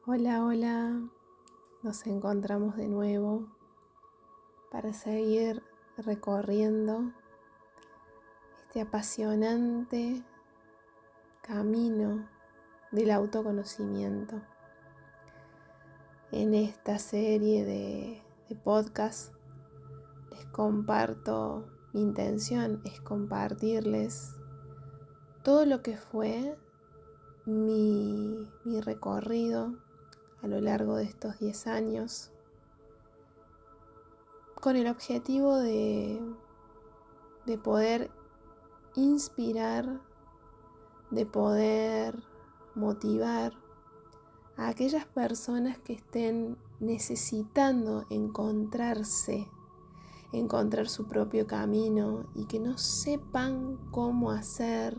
Hola, hola, nos encontramos de nuevo para seguir recorriendo este apasionante camino del autoconocimiento. En esta serie de podcast les comparto, mi intención es compartirles todo lo que fue mi recorrido a lo largo de estos 10 años con el objetivo de poder inspirar, de poder motivar a aquellas personas que estén necesitando encontrarse, encontrar su propio camino y que no sepan cómo hacer,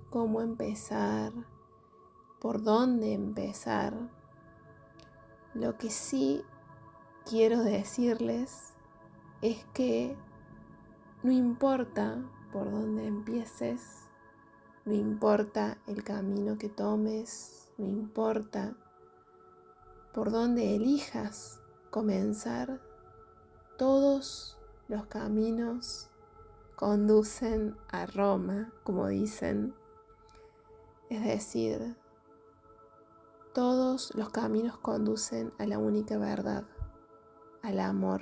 cómo empezar, por dónde empezar. Lo que sí quiero decirles es que no importa por dónde empieces, no importa el camino que tomes, no importa por dónde elijas comenzar, todos los caminos conducen a Roma, como dicen. Es decir, todos los caminos conducen a la única verdad, al amor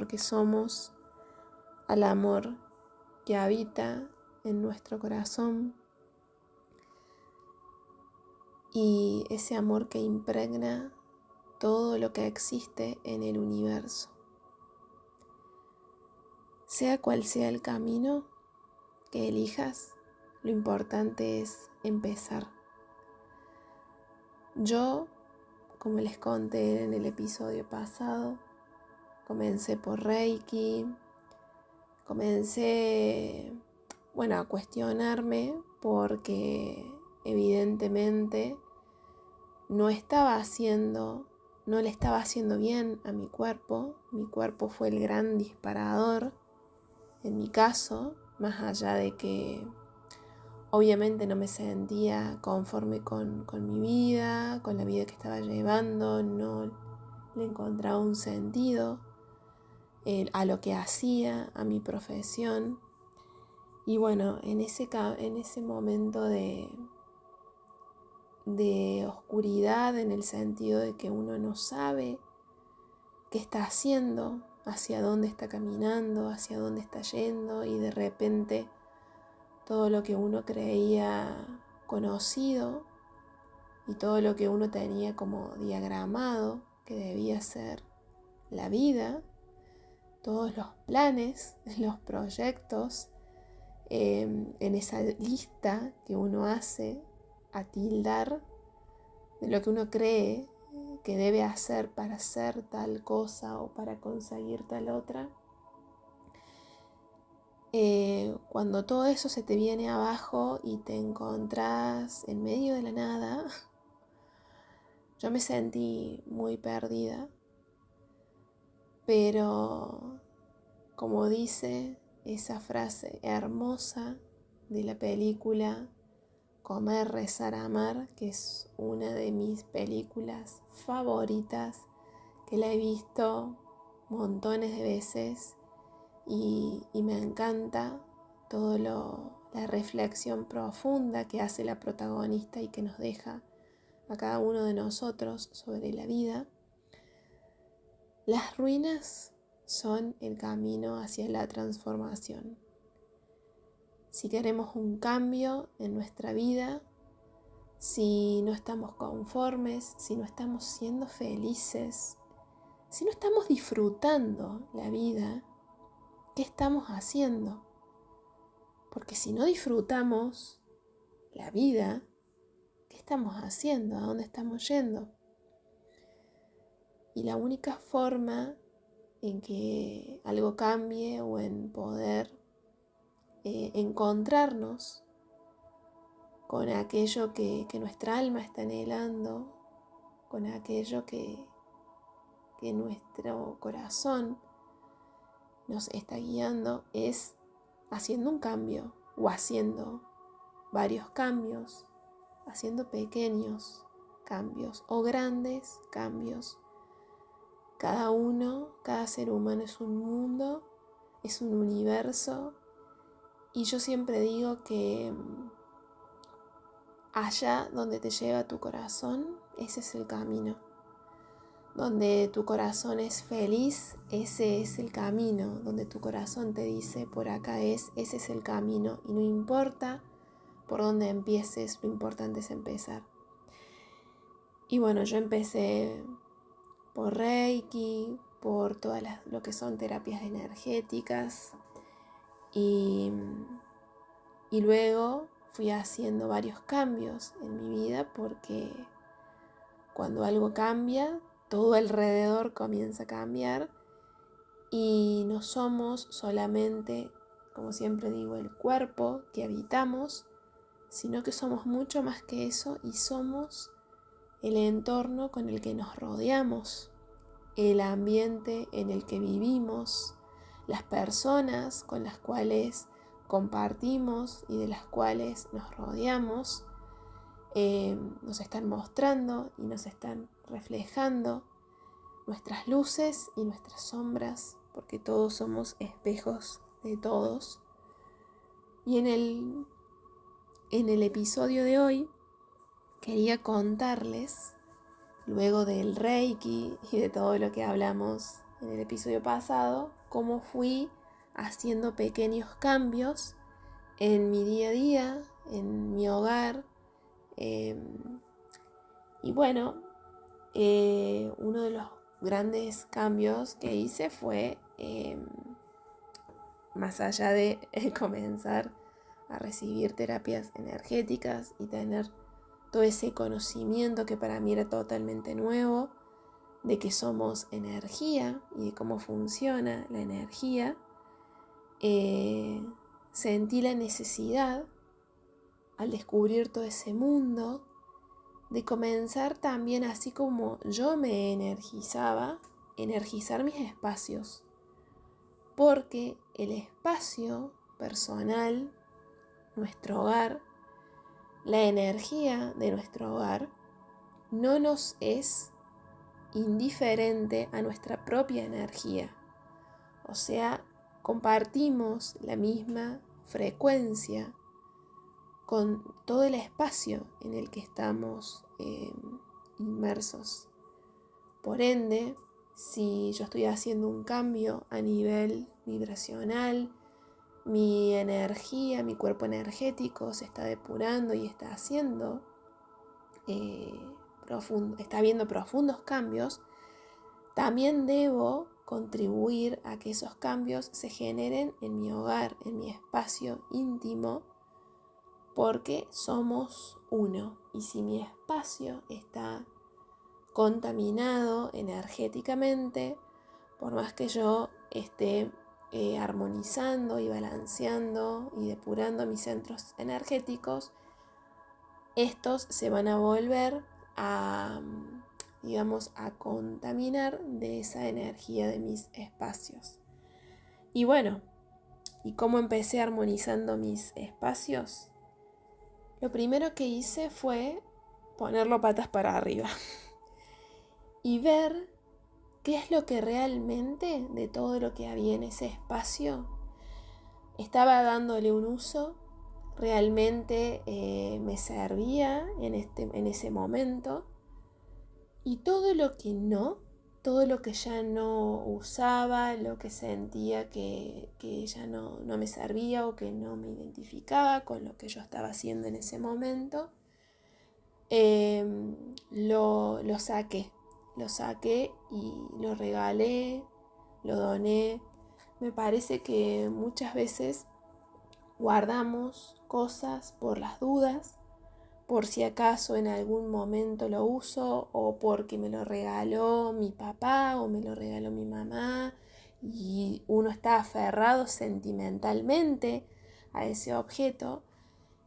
que somos, al amor que habita en nuestro corazón y ese amor que impregna todo lo que existe en el universo. Sea cual sea el camino que elijas, lo importante es empezar. Yo, como les conté en el episodio pasado, comencé por Reiki, comencé, a cuestionarme porque evidentemente no le estaba haciendo bien a mi cuerpo fue el gran disparador en mi caso, más allá de que obviamente no me sentía conforme con mi vida, con la vida que estaba llevando, no le encontraba un sentido a lo que hacía, a mi profesión. Y bueno, en ese momento de oscuridad, en el sentido de que uno no sabe qué está haciendo, hacia dónde está caminando, hacia dónde está yendo, y de repente todo lo que uno creía conocido y todo lo que uno tenía como diagramado que debía ser la vida, todos los planes, los proyectos, en esa lista que uno hace a tildar de lo que uno cree que debe hacer para hacer tal cosa o para conseguir tal otra. Cuando todo eso se te viene abajo y te encontrás en medio de la nada, yo me sentí muy perdida, pero como dice esa frase hermosa de la película Comer, Rezar, Amar, que es una de mis películas favoritas, que la he visto montones de veces y me encanta la reflexión profunda que hace la protagonista y que nos deja a cada uno de nosotros sobre la vida. Las ruinas son el camino hacia la transformación. Si queremos un cambio en nuestra vida, si no estamos conformes, si no estamos siendo felices, si no estamos disfrutando la vida, ¿qué estamos haciendo? Porque si no disfrutamos la vida, ¿qué estamos haciendo? ¿A dónde estamos yendo? Y la única forma en que algo cambie o en poder encontrarnos con aquello que nuestra alma está anhelando, con aquello que nuestro corazón nos está guiando, es haciendo un cambio o haciendo varios cambios, haciendo pequeños, cambios o grandes cambios. Cada ser humano es un mundo, es un universo, y yo siempre digo que allá donde te lleva tu corazón, ese es el camino. Donde tu corazón es feliz, ese es el camino. Donde tu corazón te dice por acá ese es el camino. Y no importa por dónde empieces, lo importante es empezar. Y bueno, yo empecé por Reiki, por todas lo que son terapias energéticas. Y luego fui haciendo varios cambios en mi vida, porque cuando algo cambia, todo alrededor comienza a cambiar y no somos solamente, como siempre digo, el cuerpo que habitamos, sino que somos mucho más que eso y somos el entorno con el que nos rodeamos, el ambiente en el que vivimos, las personas con las cuales compartimos y de las cuales nos rodeamos. Nos están mostrando y nos están reflejando nuestras luces y nuestras sombras, porque todos somos espejos de todos. Y en el episodio de hoy quería contarles, luego del Reiki y de todo lo que hablamos en el episodio pasado, cómo fui haciendo pequeños cambios en mi día a día, en mi hogar. Y bueno, uno de los grandes cambios que hice fue, más allá de comenzar a recibir terapias energéticas y tener todo ese conocimiento que para mí era totalmente nuevo, de que somos energía y de cómo funciona la energía, sentí la necesidad, al descubrir todo ese mundo, de comenzar también, así como yo me energizaba, energizar mis espacios. Porque el espacio personal, nuestro hogar, la energía de nuestro hogar, no nos es indiferente a nuestra propia energía. O sea, compartimos la misma frecuencia con todo el espacio en el que estamos inmersos. Por ende, si yo estoy haciendo un cambio a nivel vibracional, mi energía, mi cuerpo energético se está depurando y está haciendo, está habiendo profundos cambios, también debo contribuir a que esos cambios se generen en mi hogar, en mi espacio íntimo, porque somos uno. Y si mi espacio está contaminado energéticamente, por más que yo esté armonizando y balanceando y depurando mis centros energéticos, estos se van a volver a contaminar de esa energía de mis espacios. Y bueno, ¿y cómo empecé armonizando mis espacios? Lo primero que hice fue ponerlo patas para arriba y ver qué es lo que realmente de todo lo que había en ese espacio estaba dándole un uso, realmente me servía en ese momento, y todo lo que no, todo lo que ya no usaba, lo que sentía que ya no me servía o que no me identificaba con lo que yo estaba haciendo en ese momento, lo saqué y lo regalé, lo doné. Me parece que muchas veces guardamos cosas por las dudas, por si acaso en algún momento lo uso, o porque me lo regaló mi papá o me lo regaló mi mamá, y uno está aferrado sentimentalmente a ese objeto.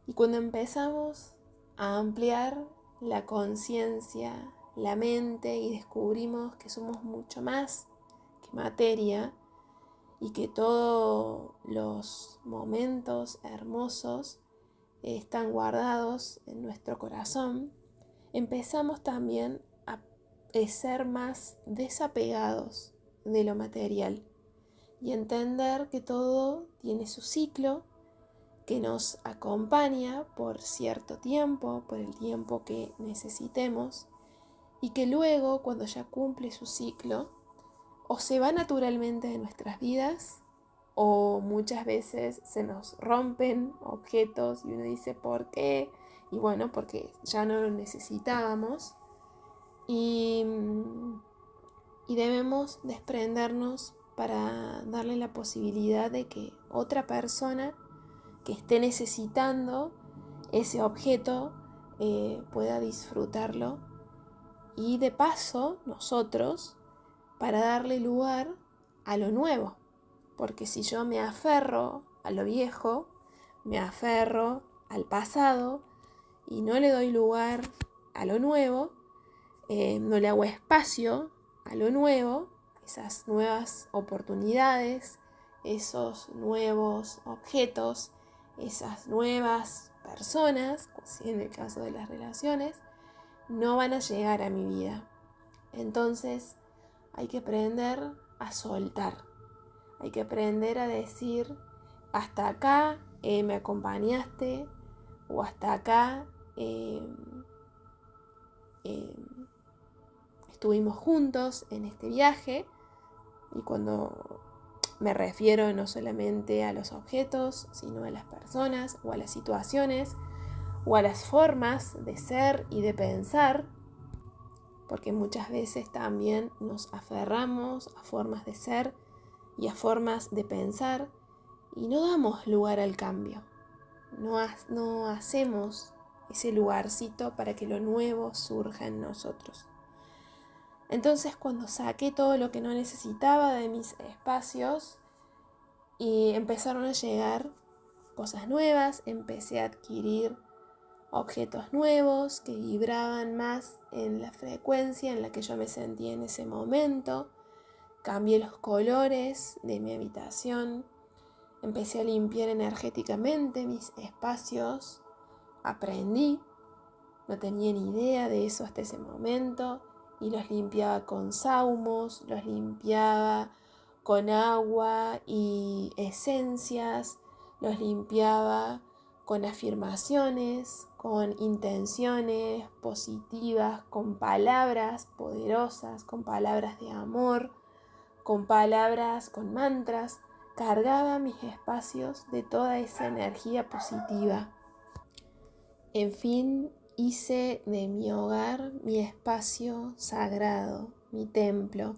Y cuando empezamos a ampliar la conciencia, la mente, y descubrimos que somos mucho más que materia, y que todos los momentos hermosos están guardados en nuestro corazón, empezamos también a ser más desapegados de lo material y entender que todo tiene su ciclo, que nos acompaña por cierto tiempo, por el tiempo que necesitemos, y que luego, cuando ya cumple su ciclo, o se va naturalmente de nuestras vidas, o muchas veces se nos rompen objetos y uno dice ¿por qué? Y bueno, porque ya no lo necesitábamos y debemos desprendernos para darle la posibilidad de que otra persona que esté necesitando ese objeto pueda disfrutarlo, y de paso nosotros para darle lugar a lo nuevo, porque si yo me aferro a lo viejo, me aferro al pasado y no le doy lugar a lo nuevo, no le hago espacio a lo nuevo, esas nuevas oportunidades, esos nuevos objetos, esas nuevas personas, en el caso de las relaciones, no van a llegar a mi vida. Entonces hay que aprender a soltar, hay que aprender a decir hasta acá me acompañaste, o hasta acá estuvimos juntos en este viaje. Y cuando me refiero no solamente a los objetos, sino a las personas o a las situaciones o a las formas de ser y de pensar, porque muchas veces también nos aferramos a formas de ser y a formas de pensar y no damos lugar al cambio, no hacemos ese lugarcito para que lo nuevo surja en nosotros. Entonces, cuando saqué todo lo que no necesitaba de mis espacios y empezaron a llegar cosas nuevas, empecé a adquirir objetos nuevos que vibraban más en la frecuencia en la que yo me sentía en ese momento. Cambié los colores de mi habitación, empecé a limpiar energéticamente mis espacios, aprendí, no tenía ni idea de eso hasta ese momento, y los limpiaba con saumos, los limpiaba con agua y esencias, los limpiaba con afirmaciones, con intenciones positivas, con palabras poderosas, con palabras de amor, con palabras, con mantras. Cargaba mis espacios de toda esa energía positiva. En fin, hice de mi hogar mi espacio sagrado, mi templo,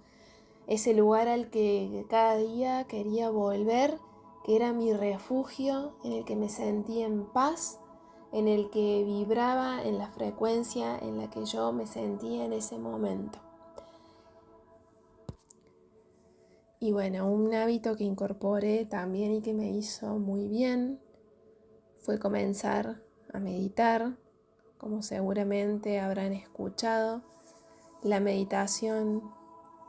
ese lugar al que cada día quería volver, que era mi refugio, en el que me sentía en paz, en el que vibraba en la frecuencia en la que yo me sentía en ese momento. Y bueno, un hábito que incorporé también y que me hizo muy bien fue comenzar a meditar. Como seguramente habrán escuchado, la meditación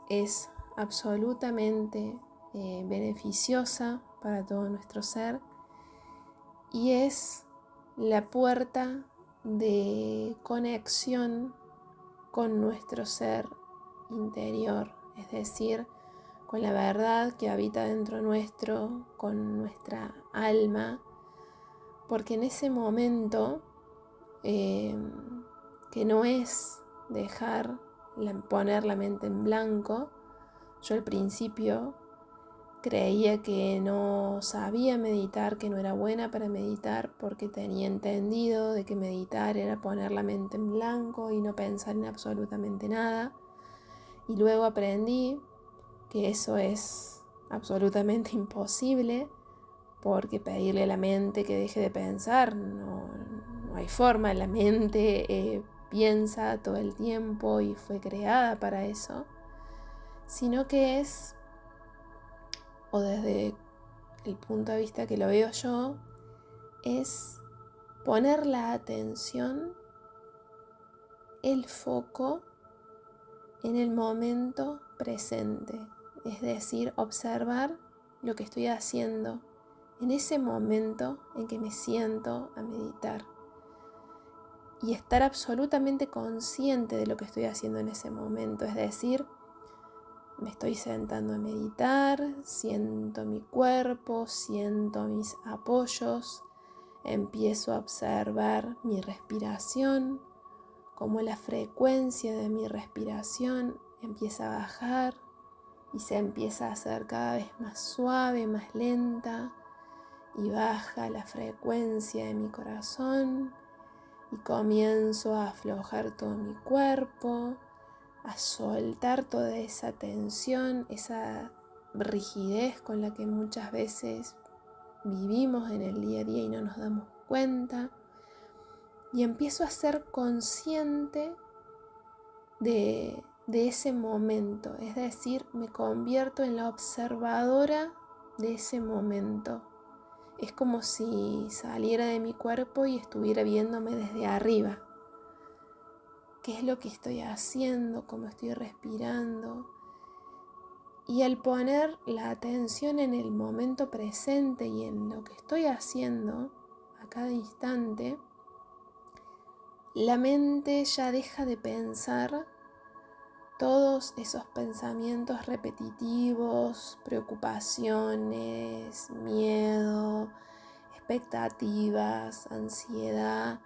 es absolutamente beneficiosa para todo nuestro ser y es la puerta de conexión con nuestro ser interior, es decir, con la verdad que habita dentro nuestro, con nuestra alma, porque en ese momento que no es poner la mente en blanco. Yo al principio creía que no sabía meditar, que no era buena para meditar, porque tenía entendido de que meditar era poner la mente en blanco y no pensar en absolutamente nada. Y luego aprendí que eso es absolutamente imposible, porque pedirle a la mente que deje de pensar, no hay forma. La mente piensa todo el tiempo y fue creada para eso, sino que es, o desde el punto de vista que lo veo yo, es poner la atención, el foco en el momento presente, es decir, observar lo que estoy haciendo en ese momento en que me siento a meditar. y estar absolutamente consciente de lo que estoy haciendo en ese momento. Es decir, me estoy sentando a meditar, siento mi cuerpo, siento mis apoyos, empiezo a observar mi respiración, cómo la frecuencia de mi respiración empieza a bajar y se empieza a hacer cada vez más suave, más lenta, y baja la frecuencia de mi corazón y comienzo a aflojar todo mi cuerpo, a soltar toda esa tensión, esa rigidez con la que muchas veces vivimos en el día a día y no nos damos cuenta. Y empiezo a ser consciente de ese momento, es decir, me convierto en la observadora de ese momento. Es como si saliera de mi cuerpo y estuviera viéndome desde arriba. ¿Qué es lo que estoy haciendo? ¿Cómo estoy respirando? Y al poner la atención en el momento presente y en lo que estoy haciendo a cada instante, la mente ya deja de pensar todos esos pensamientos repetitivos, preocupaciones, miedo, expectativas, ansiedad.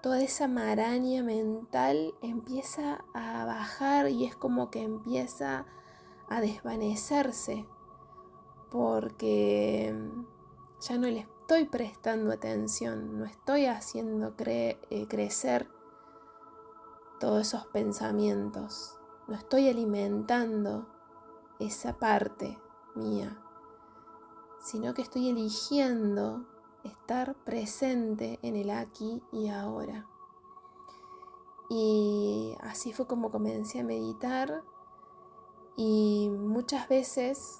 Toda esa maraña mental empieza a bajar y es como que empieza a desvanecerse, porque ya no le estoy prestando atención, no estoy haciendo crecer todos esos pensamientos, no estoy alimentando esa parte mía, sino que estoy eligiendo estar presente en el aquí y ahora. Y así fue como comencé a meditar, y muchas veces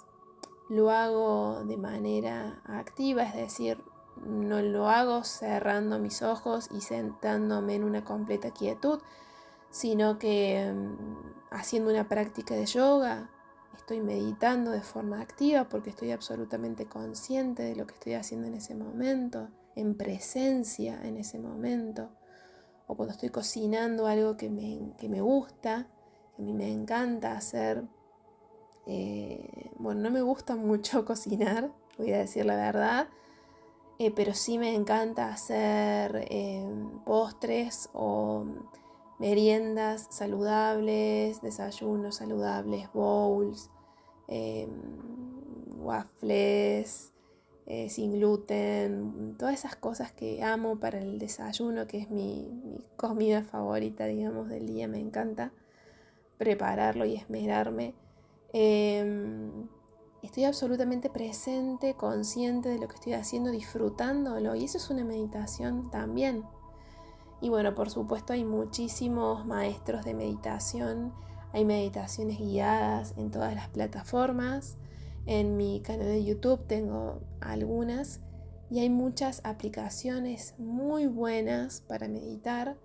lo hago de manera activa, es decir, no lo hago cerrando mis ojos y sentándome en una completa quietud, sino que haciendo una práctica de yoga estoy meditando de forma activa porque estoy absolutamente consciente de lo que estoy haciendo en ese momento, en presencia en ese momento. O cuando estoy cocinando algo que me gusta, que a mí me encanta hacer. Bueno, no me gusta mucho cocinar, voy a decir la verdad, pero sí me encanta hacer postres o meriendas saludables, desayunos saludables, bowls, waffles, sin gluten, todas esas cosas que amo para el desayuno, que es mi comida favorita, digamos, del día. Me encanta prepararlo y esmerarme. Estoy absolutamente presente, consciente de lo que estoy haciendo, disfrutándolo, y eso es una meditación también. Y bueno, por supuesto hay muchísimos maestros de meditación, hay meditaciones guiadas en todas las plataformas. En mi canal de YouTube tengo algunas y hay muchas aplicaciones muy buenas para meditar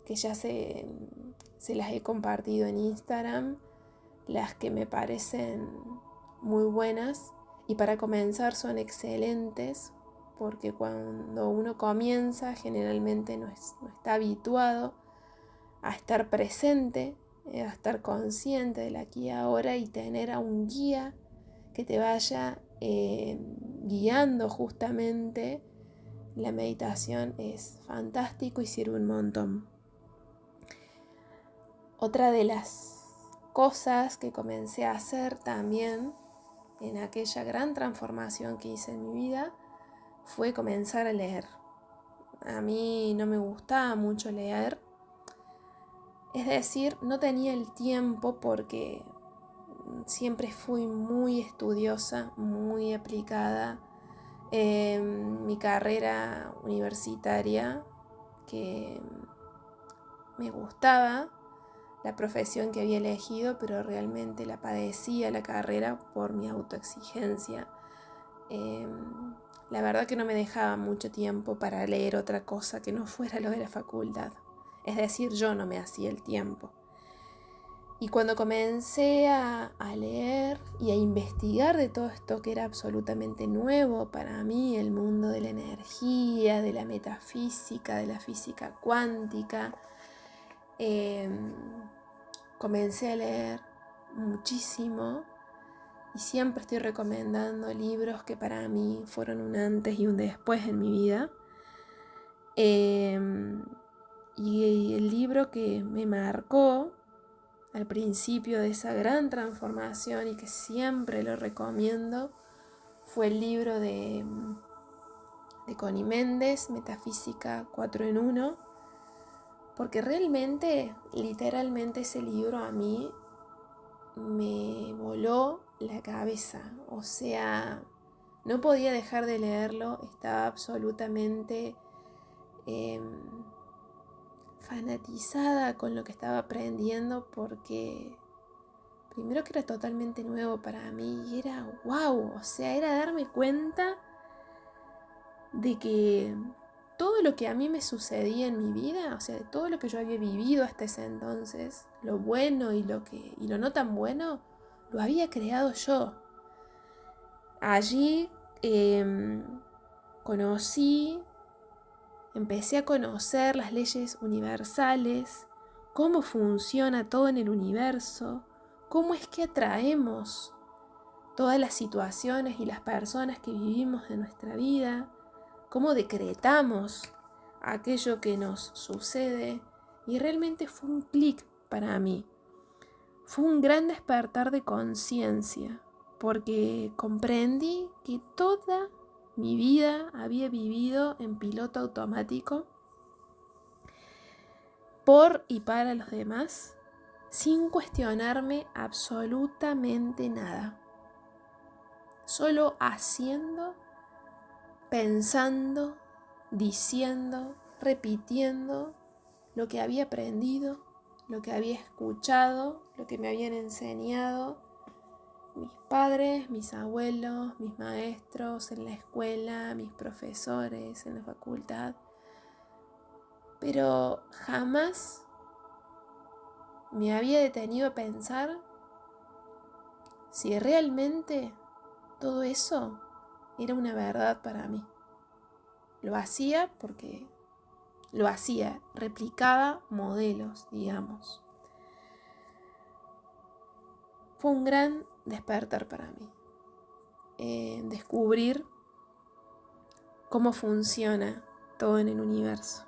que ya se las he compartido en Instagram, las que me parecen muy buenas y para comenzar son excelentes, porque cuando uno comienza generalmente no está habituado a estar presente, a estar consciente del aquí y ahora, y tener a un guía que te vaya guiando justamente la meditación es fantástico y sirve un montón. Otra de las cosas que comencé a hacer también en aquella gran transformación que hice en mi vida fue comenzar a leer. A mí no me gustaba mucho leer, es decir, no tenía el tiempo porque siempre fui muy estudiosa, muy aplicada en mi carrera universitaria, que me gustaba la profesión que había elegido, pero realmente la padecía la carrera por mi autoexigencia. La verdad que no me dejaba mucho tiempo para leer otra cosa que no fuera lo de la facultad. Es decir, yo no me hacía el tiempo. Y cuando comencé a leer y a investigar de todo esto que era absolutamente nuevo para mí, el mundo de la energía, de la metafísica, de la física cuántica, comencé a leer muchísimo y siempre estoy recomendando libros que para mí fueron un antes y un después en mi vida. Y el libro que me marcó al principio de esa gran transformación y que siempre lo recomiendo fue el libro de Connie Méndez, Metafísica 4 en 1, porque realmente, literalmente ese libro a mí me voló la cabeza. O sea, no podía dejar de leerlo, estaba absolutamente fanatizada con lo que estaba aprendiendo porque primero que era totalmente nuevo para mí y era wow, o sea, era darme cuenta de que todo lo que a mí me sucedía en mi vida, o sea, de todo lo que yo había vivido hasta ese entonces, lo bueno y lo no tan bueno, lo había creado yo. Allí empecé a conocer las leyes universales, cómo funciona todo en el universo, cómo es que atraemos todas las situaciones y las personas que vivimos en nuestra vida, cómo decretamos aquello que nos sucede, y realmente fue un clic para mí. Fue un gran despertar de conciencia, porque comprendí que toda mi vida había vivido en piloto automático por y para los demás, sin cuestionarme absolutamente nada. Solo haciendo, pensando, diciendo, repitiendo lo que había aprendido, lo que había escuchado, lo que me habían enseñado mis padres, mis abuelos, mis maestros en la escuela, mis profesores en la facultad. Pero jamás me había detenido a pensar si realmente todo eso era una verdad para mí. Lo hacía porque lo hacía, replicaba modelos, digamos. Fue un gran despertar para mí. Descubrir cómo funciona todo en el universo.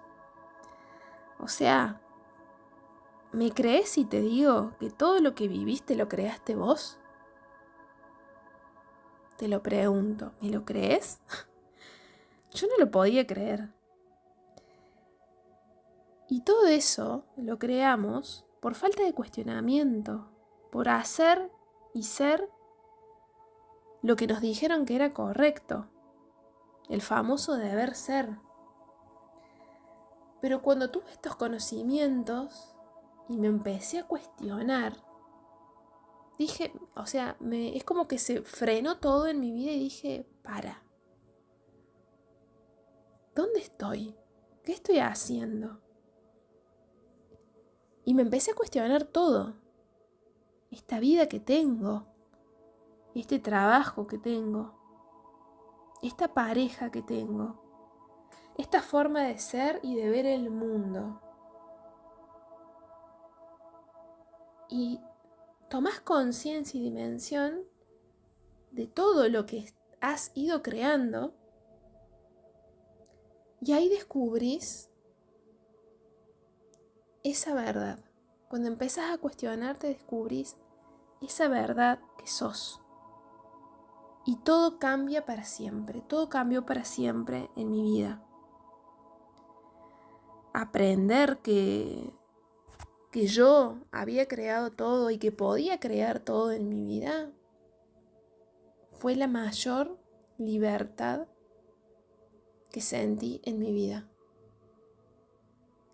O sea, ¿me crees si te digo que todo lo que viviste lo creaste vos? Te lo pregunto, ¿me lo crees? Yo no lo podía creer. Y todo eso lo creamos por falta de cuestionamiento, por hacer y ser lo que nos dijeron que era correcto, el famoso deber ser. Pero cuando tuve estos conocimientos y me empecé a cuestionar, dije, o sea, es como que se frenó todo en mi vida y dije, para, ¿dónde estoy? ¿Qué estoy haciendo? Y me empecé a cuestionar todo, esta vida que tengo, este trabajo que tengo, esta pareja que tengo, esta forma de ser y de ver el mundo. Y tomás conciencia y dimensión de todo lo que has ido creando y ahí descubrís esa verdad. Cuando empezás a cuestionarte, descubrís esa verdad que sos. Y todo cambia para siempre, todo cambió para siempre en mi vida. Aprender que yo había creado todo y que podía crear todo en mi vida fue la mayor libertad que sentí en mi vida.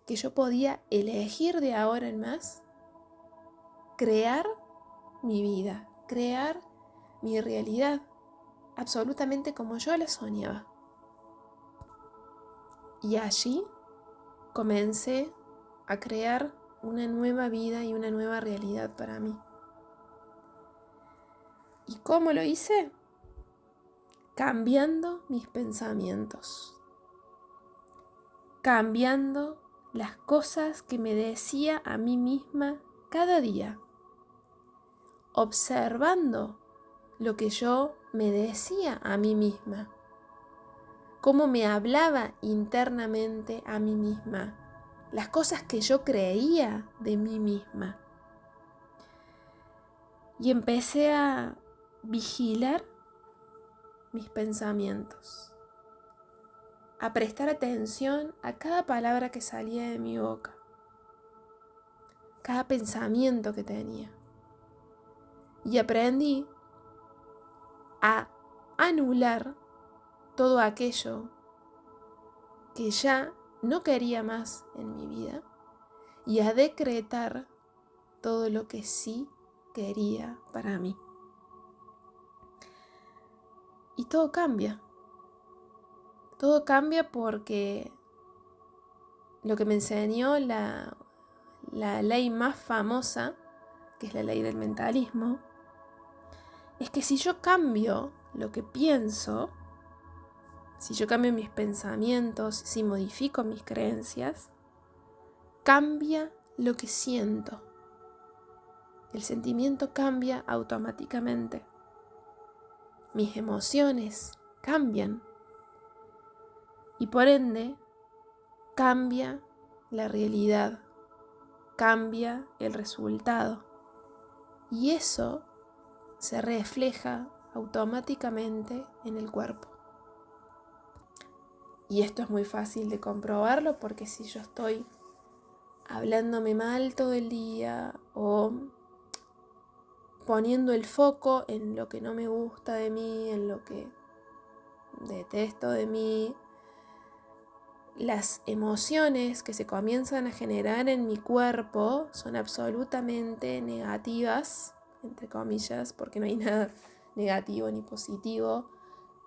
Que yo podía elegir de ahora en más crear mi vida, crear mi realidad, absolutamente como yo la soñaba. Y allí comencé a crear una nueva vida y una nueva realidad para mí. ¿Y cómo lo hice? Cambiando mis pensamientos, cambiando las cosas que me decía a mí misma cada día, observando lo que yo me decía a mí misma, cómo me hablaba internamente a mí misma, las cosas que yo creía de mí misma. Y empecé a vigilar mis pensamientos, a prestar atención a cada palabra que salía de mi boca, cada pensamiento que tenía. Y aprendí a anular todo aquello que ya no quería más en mi vida y a decretar todo lo que sí quería para mí. Y todo cambia. Todo cambia porque lo que me enseñó la ley más famosa, que es la ley del mentalismo, es que si yo cambio lo que pienso, si yo cambio mis pensamientos, si modifico mis creencias, cambia lo que siento. El sentimiento cambia automáticamente. Mis emociones cambian. Y por ende, cambia la realidad, cambia el resultado. Y eso se refleja automáticamente en el cuerpo. Y esto es muy fácil de comprobarlo porque si yo estoy hablándome mal todo el día o poniendo el foco en lo que no me gusta de mí, en lo que detesto de mí, las emociones que se comienzan a generar en mi cuerpo son absolutamente negativas, entre comillas, porque no hay nada negativo ni positivo.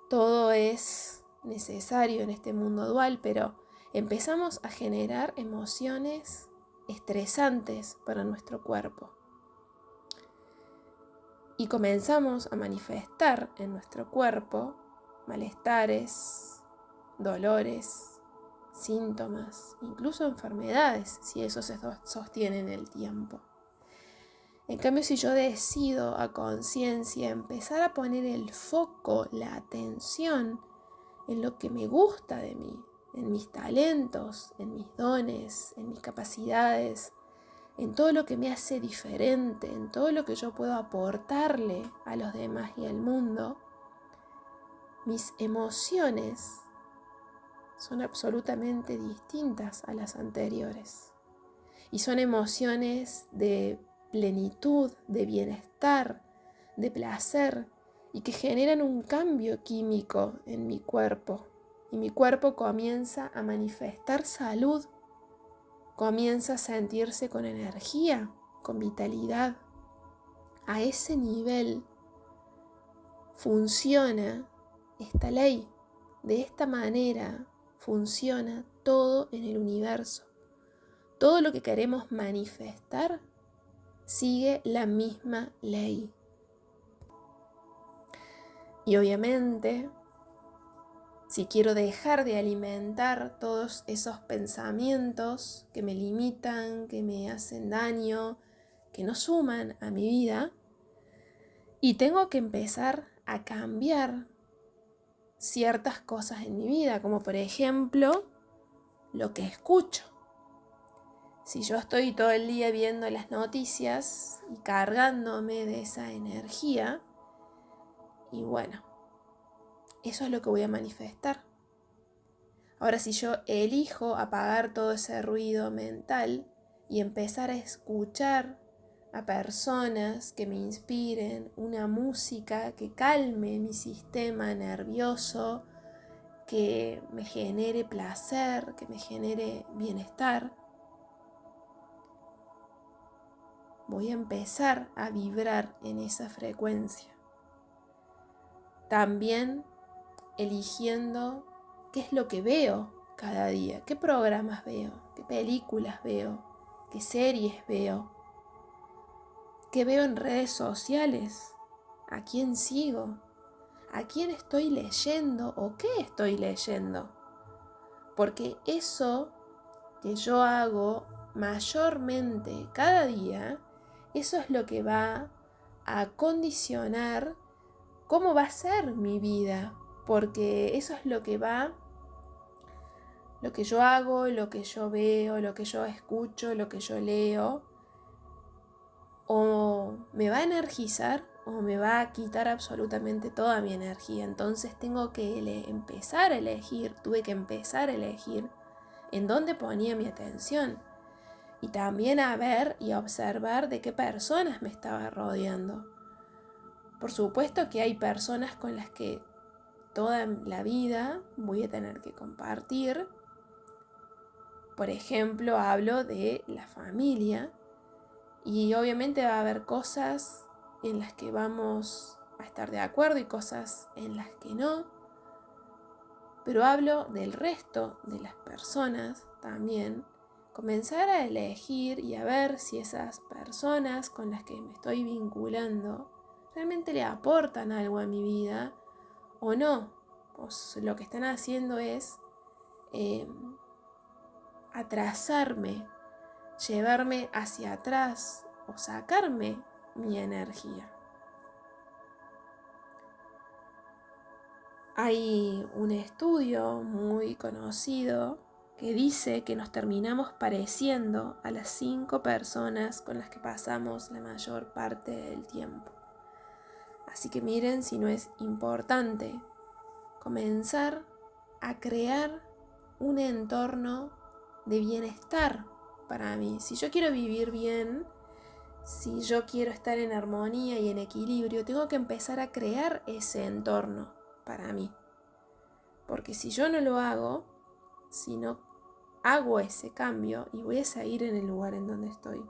Todo es necesario en este mundo dual, pero empezamos a generar emociones estresantes para nuestro cuerpo. Y comenzamos a manifestar en nuestro cuerpo malestares, dolores, síntomas, incluso enfermedades, si eso se sostiene en el tiempo. En cambio, si yo decido a conciencia empezar a poner el foco, la atención en lo que me gusta de mí, en mis talentos, en mis dones, en mis capacidades, en todo lo que me hace diferente, en todo lo que yo puedo aportarle a los demás y al mundo, mis emociones son absolutamente distintas a las anteriores. Y son emociones de plenitud, de bienestar, de placer, y que generan un cambio químico en mi cuerpo. Y mi cuerpo comienza a manifestar salud, comienza a sentirse con energía, con vitalidad. A ese nivel funciona esta ley. De esta manera funciona todo en el universo. Todo lo que queremos manifestar sigue la misma ley. Y obviamente, si quiero dejar de alimentar todos esos pensamientos que me limitan, que me hacen daño, que no suman a mi vida, y tengo que empezar a cambiar ciertas cosas en mi vida, como por ejemplo, lo que escucho. Si yo estoy todo el día viendo las noticias y cargándome de esa energía, y bueno, eso es lo que voy a manifestar. Ahora, si yo elijo apagar todo ese ruido mental y empezar a escuchar a personas que me inspiren, una música que calme mi sistema nervioso, que me genere placer, que me genere bienestar, voy a empezar a vibrar en esa frecuencia. También eligiendo qué es lo que veo cada día, qué programas veo, qué películas veo, qué series veo, qué veo en redes sociales, a quién sigo, a quién estoy leyendo o qué estoy leyendo. Porque eso que yo hago mayormente cada día, eso es lo que va a condicionar cómo va a ser mi vida, porque eso es lo que yo hago, lo que yo veo, lo que yo escucho, lo que yo leo, o me va a energizar o me va a quitar absolutamente toda mi energía. Entonces tuve que empezar a elegir en dónde ponía mi atención y también a ver y a observar de qué personas me estaba rodeando. Por supuesto que hay personas con las que toda la vida voy a tener que compartir. Por ejemplo, hablo de la familia y obviamente va a haber cosas en las que vamos a estar de acuerdo y cosas en las que no. Pero hablo del resto de las personas también. Comenzar a elegir y a ver si esas personas con las que me estoy vinculando realmente le aportan algo a mi vida o no. Pues lo que están haciendo es atrasarme, llevarme hacia atrás o sacarme mi energía. Hay un estudio muy conocido que dice que nos terminamos pareciendo a las 5 personas con las que pasamos la mayor parte del tiempo. Así que miren si no es importante comenzar a crear un entorno de bienestar para mí. Si yo quiero vivir bien, si yo quiero estar en armonía y en equilibrio, tengo que empezar a crear ese entorno para mí. Porque si yo no lo hago, si no hago ese cambio, y voy a seguir en el lugar en donde estoy.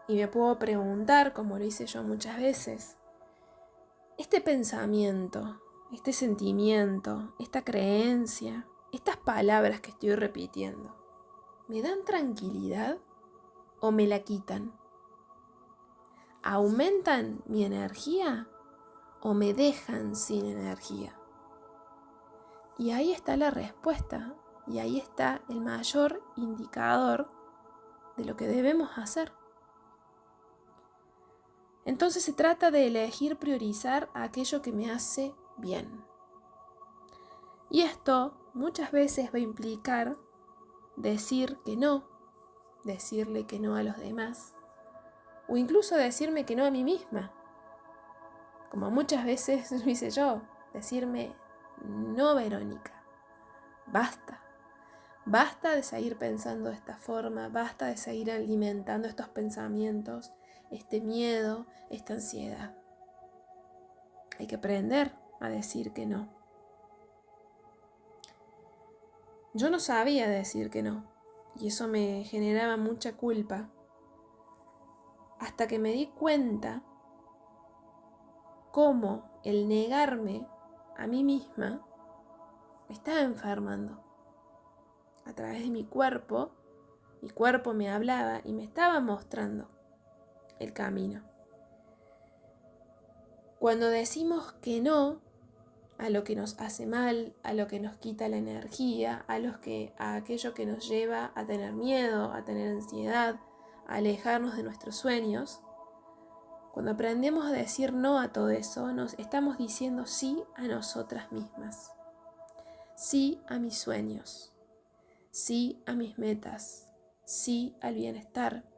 Y me puedo preguntar, como lo hice yo muchas veces, este pensamiento, este sentimiento, esta creencia, estas palabras que estoy repitiendo, ¿me dan tranquilidad o me la quitan? ¿Aumentan mi energía o me dejan sin energía? Y ahí está la respuesta, y ahí está el mayor indicador de lo que debemos hacer. Entonces se trata de elegir priorizar aquello que me hace bien. Y esto muchas veces va a implicar decir que no, decirle que no a los demás, o incluso decirme que no a mí misma. Como muchas veces lo hice yo, decirme, no, Verónica, basta. Basta de seguir pensando de esta forma, basta de seguir alimentando estos pensamientos, este miedo, esta ansiedad. Hay que aprender a decir que no. Yo no sabía decir que no, y eso me generaba mucha culpa, hasta que me di cuenta cómo el negarme a mí misma me estaba enfermando. A través de mi cuerpo me hablaba y me estaba mostrando el camino. Cuando decimos que no a lo que nos hace mal, a lo que nos quita la energía, a aquello que nos lleva a tener miedo, a tener ansiedad, a alejarnos de nuestros sueños, cuando aprendemos a decir no a todo eso, nos estamos diciendo sí a nosotras mismas, sí a mis sueños, sí a mis metas, sí al bienestar,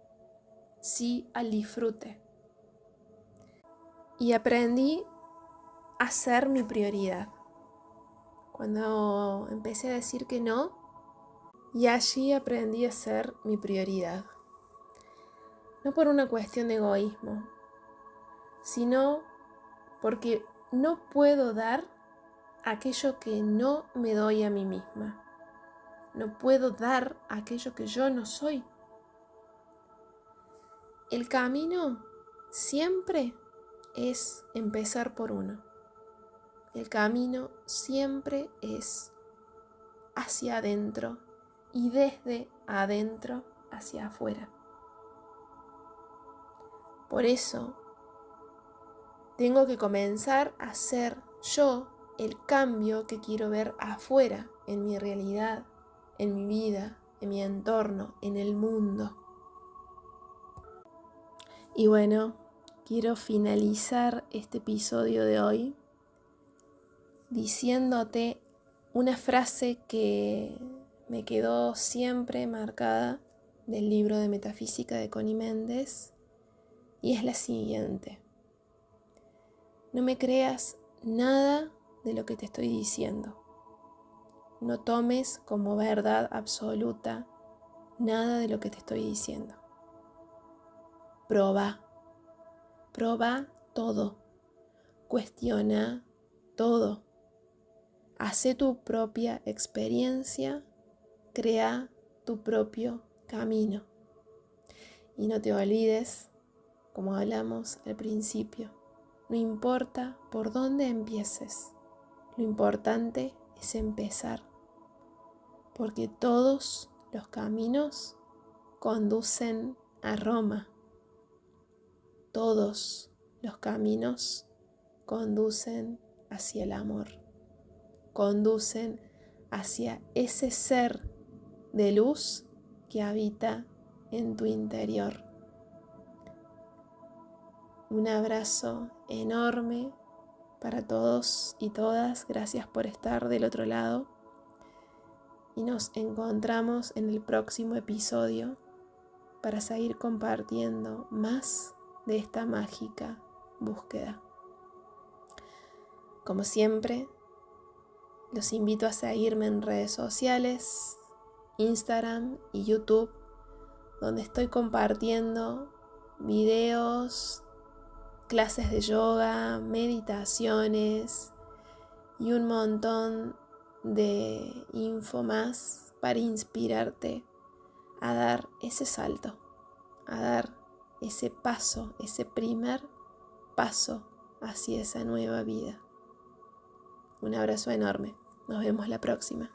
sí al disfrute. Y aprendí a ser mi prioridad. Cuando empecé a decir que no, y allí aprendí a ser mi prioridad. No por una cuestión de egoísmo, sino porque no puedo dar aquello que no me doy a mí misma. No puedo dar aquello que yo no soy. El camino siempre es empezar por uno. El camino siempre es hacia adentro, y desde adentro hacia afuera. Por eso tengo que comenzar a ser yo el cambio que quiero ver afuera, en mi realidad, en mi vida, en mi entorno, en el mundo. Y bueno, quiero finalizar este episodio de hoy diciéndote una frase que me quedó siempre marcada del libro de Metafísica de Connie Méndez, y es la siguiente: no me creas nada de lo que te estoy diciendo. No tomes como verdad absoluta nada de lo que te estoy diciendo. Proba todo, cuestiona todo. Hacé tu propia experiencia, crea tu propio camino. Y no te olvides, como hablamos al principio, no importa por dónde empieces, lo importante es empezar, porque todos los caminos conducen a Roma. Todos los caminos conducen hacia el amor, conducen hacia ese ser de luz que habita en tu interior. Un abrazo enorme para todos y todas. Gracias por estar del otro lado. Y nos encontramos en el próximo episodio para seguir compartiendo más de esta mágica búsqueda. Como siempre, los invito a seguirme en redes sociales, Instagram y YouTube, donde estoy compartiendo videos, clases de yoga, meditaciones y un montón de info más para inspirarte a dar ese salto, a dar ese paso, ese primer paso hacia esa nueva vida. Un abrazo enorme. Nos vemos la próxima.